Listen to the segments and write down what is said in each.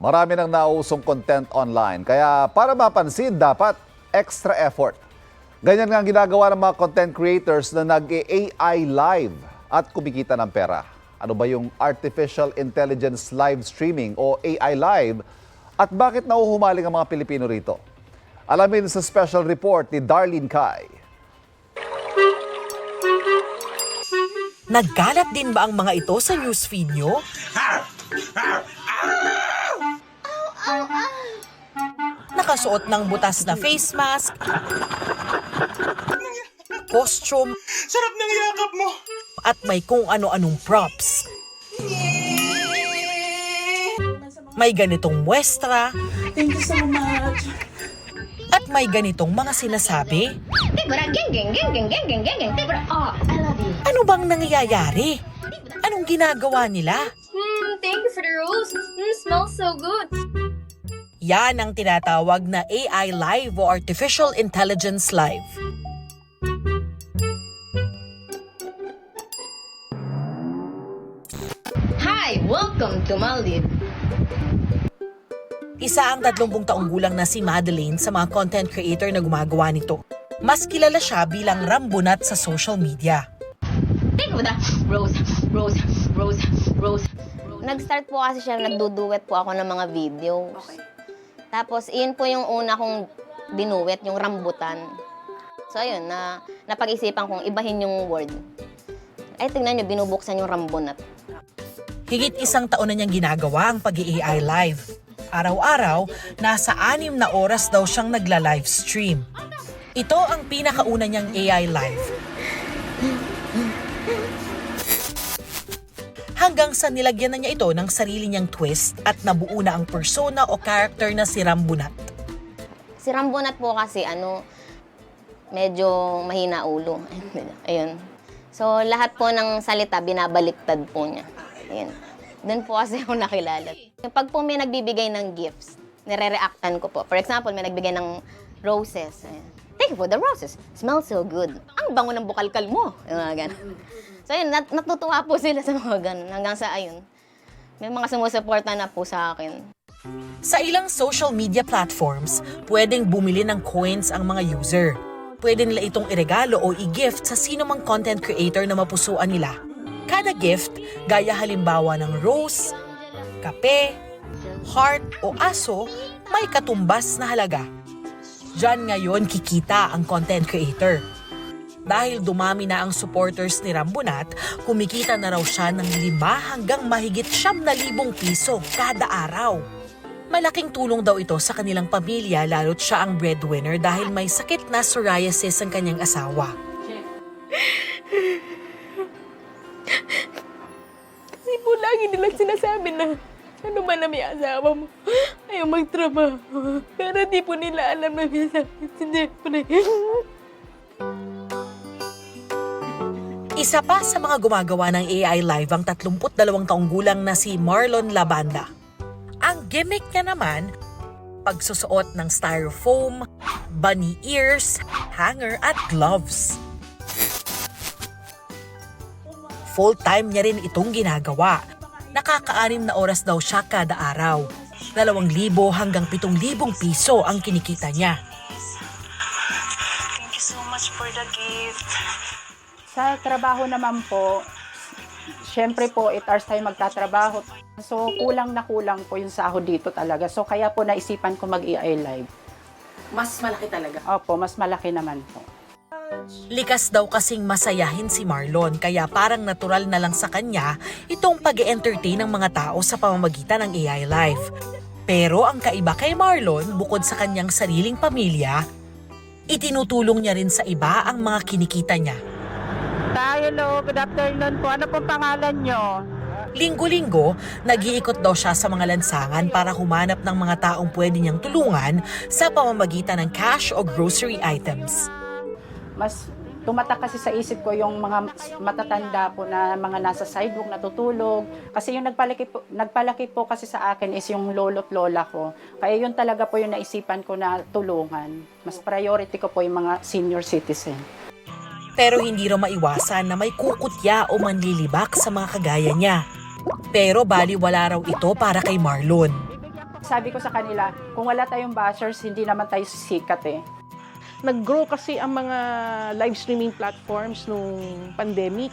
Marami nang nauusong content online, kaya para mapansin, dapat extra effort. Ganyan nga ang ginagawa ng mga content creators na nag-AI live at kumikita ng pera. Ano ba yung Artificial Intelligence Live Streaming o AI Live at bakit nauhumaling ang mga Pilipino rito? Alamin sa special report ni Darlene Kai. Nagkalat din ba ang mga ito sa newsfeed nyo? Nakasuot ng butas na face mask, costume, Sarap ng yakap mo! at may kung ano-anong props. May ganitong muestra, Thank you so much! at may ganitong mga sinasabi. Tibra, geng, geng, geng, geng, geng, geng, geng, geng, tibra. Oh, I love you. Ano bang nangyayari? Anong ginagawa nila? Thank you for the rose. Smells so good. Yan ang tinatawag na AI Live o Artificial Intelligence Live. Hi, welcome to Maldives. Isa ang 30 taong gulang na si Madeline sa mga content creator na gumagawa nito. Mas kilala siya bilang Rambunat sa social media. Thank you for the rose, rose, rose, rose. Nag-start po kasi siya, nagduduet po ako ng mga video. Tapos, iyon po yung una kong dinuet, yung rambutan. So, ayun, napag-isipan kong ibahin yung word. Ay, tingnan nyo, binubuksan yung rambunat. Higit 1 taon na niyang ginagawa ang pag-AI live. Araw-araw, nasa 6 na oras daw siyang nagla-live stream. Ito ang pinakauna niyang AI live. Hanggang sa nilagyan na niya ito ng sarili niyang twist at nabuo na ang persona o character na si Rambunat. Si rambunat po kasi, medyo mahina ulo. Ayun. So, lahat po ng salita, binabaliktad po niya. Ayun. Doon po kasi ako nakilala. Pag po may nagbibigay ng gifts, nire-reactan ko po. For example, may nagbigay ng roses. Ayan. Thank you for the roses. Smells so good. Ang bango ng bukalkal mo. Yung mga ganun. So, ayun, natutuwa po sila sa mga ganun. Hanggang sa, ayun, may mga sumusuporta na po sa akin. Sa ilang social media platforms, pwedeng bumili ng coins ang mga user. Pwede nila itong iregalo o i-gift sa sino mang content creator na mapusuan nila. Kada gift, gaya halimbawa ng rose, kape, heart o aso, may katumbas na halaga. Diyan ngayon kikita ang content creator. Dahil dumami na ang supporters ni Rambunat, kumikita na raw siya ng 5 hanggang mahigit 9,000 piso kada araw. Malaking tulong daw ito sa kanilang pamilya lalo't siya ang breadwinner dahil may sakit na psoriasis ang kanyang asawa. Kasi po lagi nilang sinasabi na ano ba na may asawa mo? Ayaw magtrabaho. Pero di po nila alam na may sakit si Jeffrey. Isa pa sa mga gumagawa ng AI live ang 32 taong gulang na si Marlon Labanda. Ang gimmick niya naman, pagsusuot ng styrofoam, bunny ears, hanger at gloves. Full-time niya rin itong ginagawa. Nakaka-6 na oras daw siya kada araw. 2,000 hanggang 7,000 piso ang kinikita niya. Thank you so much for the gift. Sa trabaho naman po, syempre po 8 hours tayo magtatrabaho. So kulang na kulang po yung sahod dito talaga. So kaya po naisipan ko mag-AI live. Mas malaki talaga. Opo, mas malaki naman po. Likas daw kasing masayahin si Marlon kaya parang natural na lang sa kanya itong pag-entertain ng mga tao sa pamamagitan ng AI live. Pero ang kaiba kay Marlon, bukod sa kanyang sariling pamilya, itinutulong niya rin sa iba ang mga kinikita niya. Hello, good afternoon po. Ano pong pangalan nyo? Linggo-linggo, nag-iikot daw siya sa mga lansangan para humanap ng mga taong pwede niyang tulungan sa pamamagitan ng cash o grocery items. Mas tumatak kasi sa isip ko yung mga matatanda po na mga nasa sidewalk natutulog. Kasi yung nagpalaki po kasi sa akin is yung lolo't lola ko. Kaya yun talaga po yung naisipan ko na tulungan. Mas priority ko po yung mga senior citizen. Pero hindi raw maiwasan na may kukutya o manlilibak sa mga kagaya niya. Pero baliwala raw ito para kay Marlon. Sabi ko sa kanila, kung wala tayong bashers, hindi naman tayo sisikat eh. Nag-grow kasi ang mga live streaming platforms nung pandemic,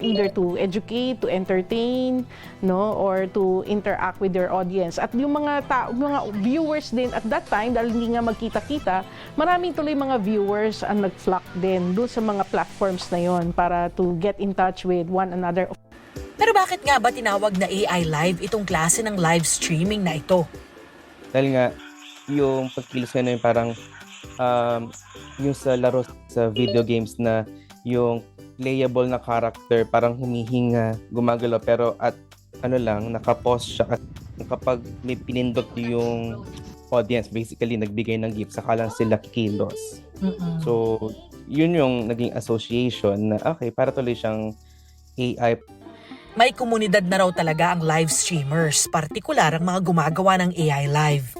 either to educate, to entertain, no, or to interact with their audience. At yung mga viewers din at that time, dahil hindi nga magkita-kita, maraming tuloy mga viewers ang nag-flock din doon sa mga platforms na yon para to get in touch with one another. Pero bakit nga ba tinawag na AI Live itong klase ng live streaming na ito? Dahil nga, yung pagkilos nga na yung parang yung sa laro sa video games na yung playable na character parang humihinga, gumagalaw pero at ano lang, nakapause siya at kapag may pinindot yung audience, basically nagbigay ng gift, saka lang sila kikilos. So, yun yung naging association na okay, para tuloy siyang AI. May komunidad na raw talaga ang live streamers, partikular ang mga gumagawa ng AI Live.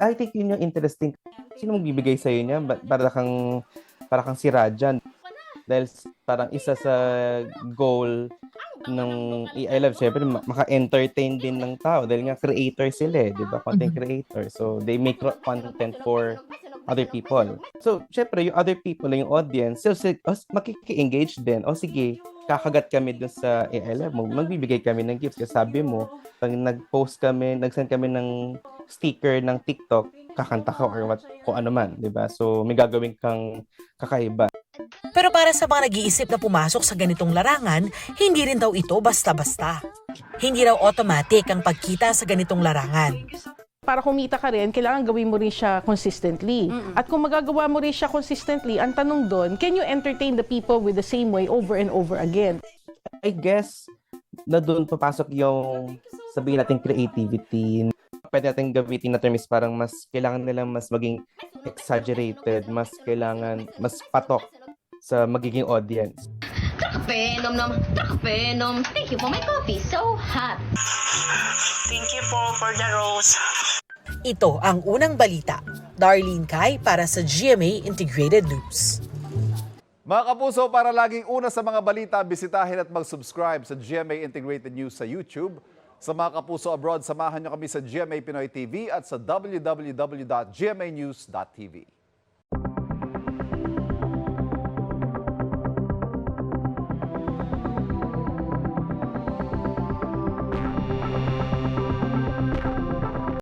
I think yun yung interesting. Sino magbibigay sa'yo niya? Para kang si Rajan. Dahil parang isa sa goal ng AI Live, syempre maka-entertain din ng tao. Dahil nga creator sila di ba? Content creator. So, they make content for other people. So, syempre, yung other people, yung audience, so, makiki-engage din. O sige, kakagat kami dun sa AI Live mo, magbibigay kami ng gifts. Kasi sabi mo, pag nag-send kami ng sticker ng TikTok, kakanta ka or what, kung ano man, di ba? So, may gagawin kang kakaiba. Pero para sa mga nag-iisip na pumasok sa ganitong larangan, hindi rin daw ito basta-basta. Hindi raw automatic ang pagkita sa ganitong larangan. Para kumita ka rin, kailangan gawin mo rin siya consistently. At kung magagawa mo rin siya consistently, ang tanong doon, can you entertain the people with the same way over and over again? I guess, na doon papasok yung, sabihin natin, creativity. Pwede natin gamitin na term is parang mas kailangan nilang mas maging exaggerated, mas patok sa magiging audience. Venom. Thank you for my coffee. So hot. Thank you po for the rose. Ito ang unang balita. Darlene Kai para sa GMA Integrated News. Mga kapuso, para laging una sa mga balita, bisitahin at mag-subscribe sa GMA Integrated News sa YouTube. Sa mga kapuso abroad, samahan nyo kami sa GMA Pinoy TV at sa www.gmanews.tv.